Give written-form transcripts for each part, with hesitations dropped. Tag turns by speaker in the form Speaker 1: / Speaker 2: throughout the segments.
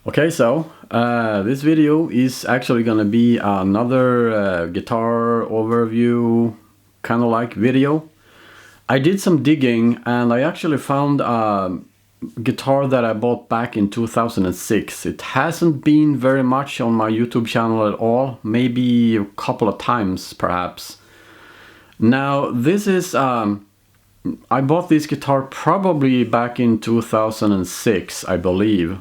Speaker 1: Okay, so this video is actually gonna be another guitar overview kind of like video. I did some digging and I actually found a guitar that I bought back in 2006. It hasn't been very much on my YouTube channel at all, maybe a couple of times perhaps. Now this is I bought this guitar probably back in 2006, I believe.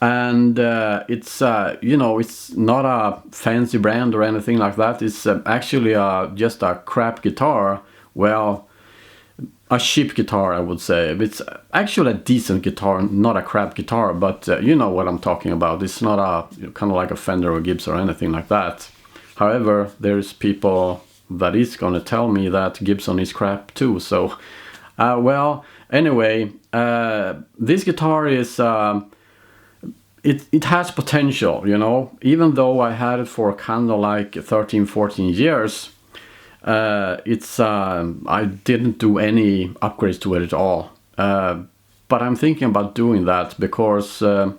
Speaker 1: And it's you know, it's not a fancy brand or anything like that. It's actually just a crap guitar. Well, a cheap guitar, I would say. It's actually a decent guitar, not a crap guitar, but you know what I'm talking about. It's not a kind of like a Fender or Gibson or anything like that. However, there's people that is gonna tell me that Gibson is crap too. So well, anyway, this guitar is it has potential, you know. Even though I had it for kind of like 13-14 years, I didn't do any upgrades to it at all. But I'm thinking about doing that because I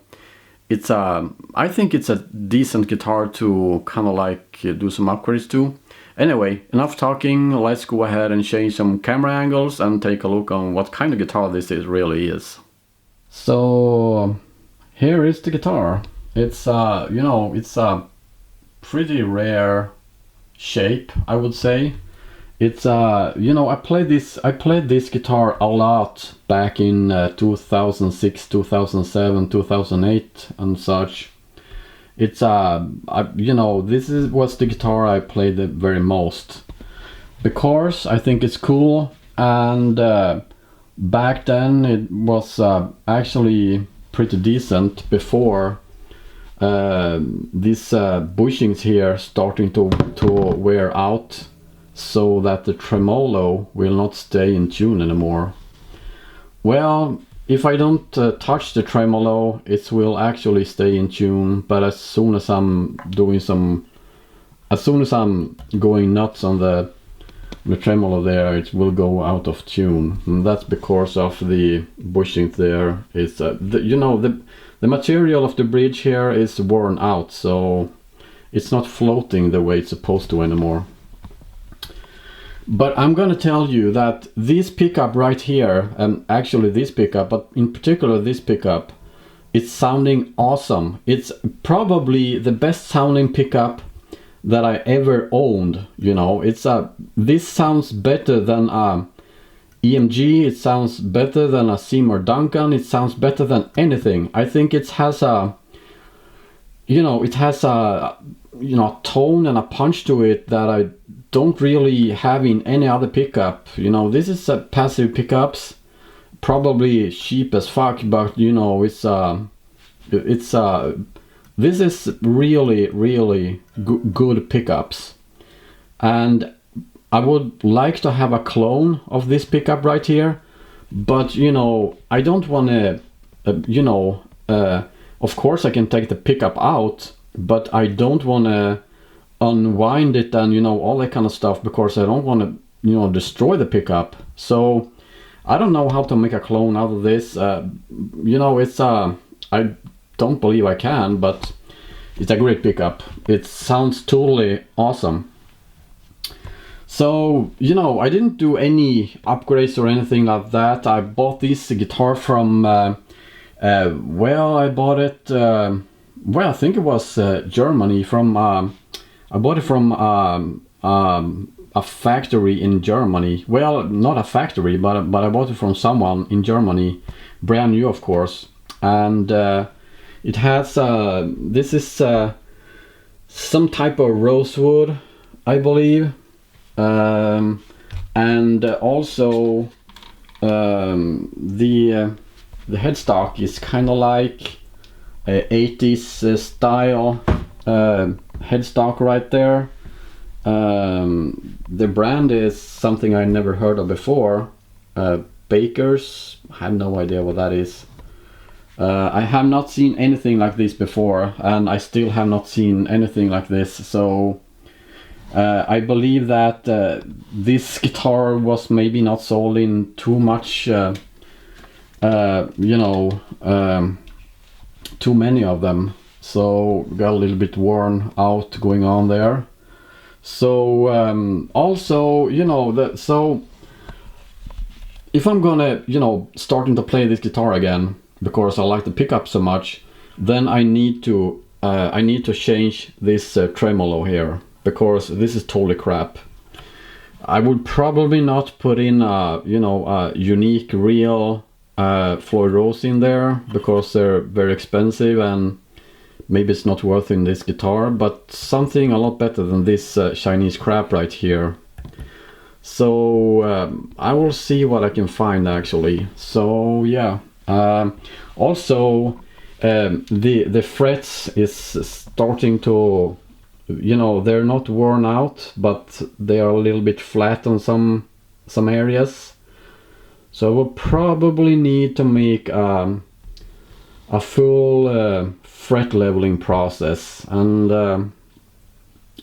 Speaker 1: think it's a decent guitar to kind of like do some upgrades to. Anyway, enough talking. Let's go ahead and change some camera angles and take a look on what kind of guitar this really is. So here is the guitar. It's you know, it's a pretty rare shape, I would say. It's you know, I played this guitar a lot back in 2006, 2007, 2008 and such. It's you know, this was the guitar I played the very most because I think it's cool, and back then it was actually pretty decent before these bushings here starting to wear out, so that the tremolo will not stay in tune anymore. Well, if I don't touch the tremolo, it will actually stay in tune, but as soon as I'm going nuts on the tremolo there, it will go out of tune, and that's because of the bushings there. It's you know, the material of the bridge here is worn out, so it's not floating the way it's supposed to anymore. But I'm gonna tell you that this pickup right here, and actually this pickup, but in particular this pickup, it's sounding awesome. It's probably the best sounding pickup that I ever owned. You know, it's this sounds better than a EMG, it sounds better than a Seymour Duncan, it sounds better than anything. I think it has a, you know, it has a, you know, tone and a punch to it that I don't really have in any other pickup. You know, this is a passive pickups, probably cheap as fuck, but you know, this is really good pickups. And I would like to have a clone of this pickup right here, but you know, I don't want to you know, of course I can take the pickup out, but I don't want to unwind it and, you know, all that kind of stuff, because I don't want to, you know, destroy the pickup. So I don't know how to make a clone out of this. You know, it's I don't believe I can, but it's a great pickup. It sounds totally awesome. So, you know, I didn't do any upgrades or anything like that. I bought this guitar from well, I bought it well, I think it was Germany, from I bought it from a factory in Germany. Well, not a factory, but I bought it from someone in Germany, brand new of course. And it has this is some type of rosewood, I believe, and also the headstock is kind of like a 80s style headstock right there. The brand is something I never heard of before. Bakers, I have no idea what that is. I have not seen anything like this before, and I still have not seen anything like this. So I believe that this guitar was maybe not sold in too much you know, too many of them, so got a little bit worn out going on there. So also, you know, so if I'm gonna, you know, starting to play this guitar again because I like the pickup so much, then I need to change this tremolo here, because this is totally crap. I would probably not put in a, you know, a unique real Floyd Rose in there, because they're very expensive and maybe it's not worth in this guitar, but something a lot better than this Chinese crap right here. So I will see what I can find actually. So yeah, also the frets is starting to, you know, they're not worn out, but they are a little bit flat on some areas. So I will probably need to make a full fret leveling process, and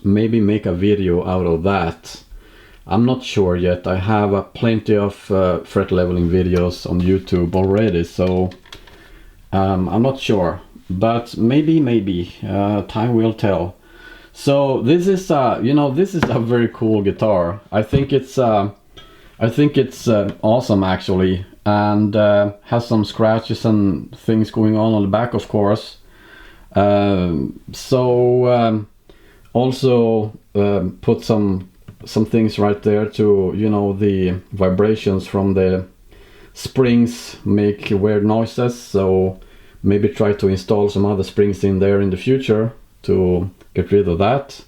Speaker 1: maybe make a video out of that. I'm not sure yet. I have plenty of fret leveling videos on YouTube already, so I'm not sure, but maybe time will tell. So this is you know, this is a very cool guitar. I think it's awesome actually, and has some scratches and things going on the back, of course. Also put some things right there to, you know, the vibrations from the springs make weird noises, so maybe try to install some other springs in there in the future to get rid of that.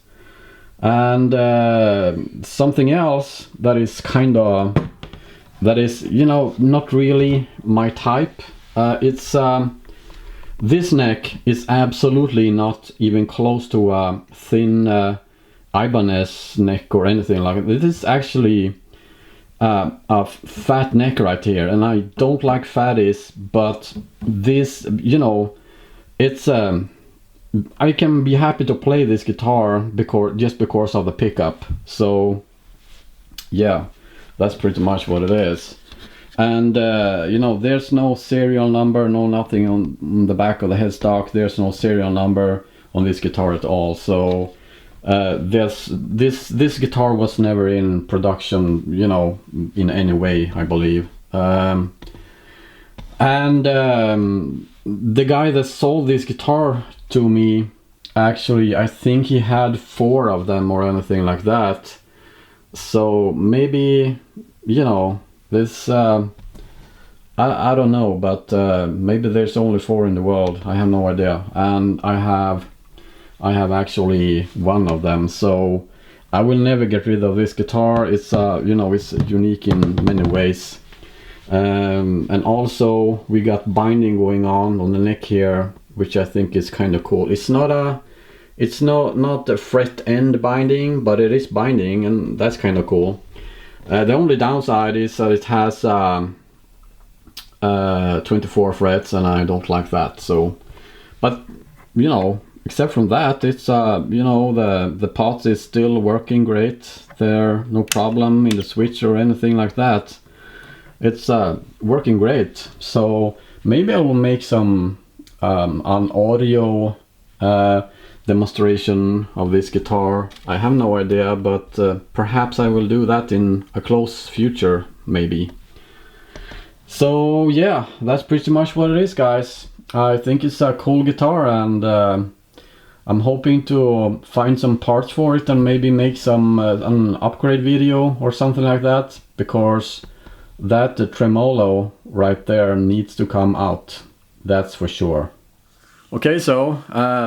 Speaker 1: And something else that is you know, not really my type, it's this neck is absolutely not even close to a thin Ibanez neck or anything like that. This is actually a fat neck right here, and I don't like fatties, but this, you know, it's I can be happy to play this guitar just because of the pickup. So yeah, that's pretty much what it is. And you know, there's no serial number, no nothing on the back of the headstock. There's no serial number on this guitar at all. So this guitar was never in production, you know, in any way, I believe. The guy that sold this guitar to me, actually, I think he had 4 of them or anything like that. So maybe, you know, this I don't know, but maybe there's only 4 in the world. I have no idea. And I have actually 1 of them, so I will never get rid of this guitar. It's you know, it's unique in many ways. And also we got binding going on the neck here, which I think is kind of cool. It's not a fret end binding, but it is binding, and that's kind of cool. The only downside is that it has 24 frets, and I don't like that. So, but you know, except from that, it's you know, the pots is still working great. There no problem in the switch or anything like that. It's working great. So maybe I will make some an audio demonstration of this guitar. I have no idea, but perhaps I will do that in a close future, maybe. So yeah, that's pretty much what it is, guys. I think it's a cool guitar, and I'm hoping to find some parts for it and maybe make some an upgrade video or something like that, because that tremolo right there needs to come out, that's for sure. Okay, so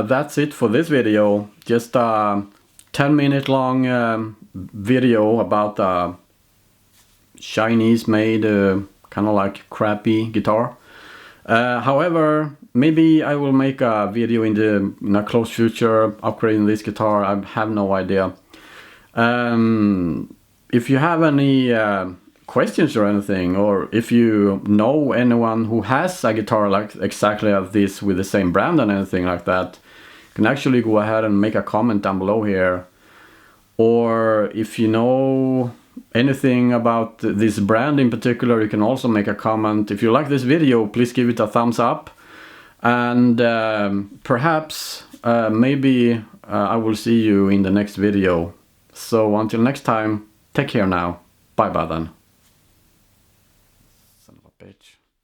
Speaker 1: that's it for this video. Just a 10-minute long video about a Chinese made kind of like crappy guitar. However, maybe I will make a video in a close future upgrading this guitar. I have no idea. If you have any questions or anything, or if you know anyone who has a guitar like exactly like this with the same brand and anything like that, you can actually go ahead and make a comment down below here. Or if you know anything about this brand in particular, you can also make a comment. If you like this video, please give it a thumbs up. And perhaps maybe I will see you in the next video. So until next time, take care now. Bye bye then. Son of a bitch.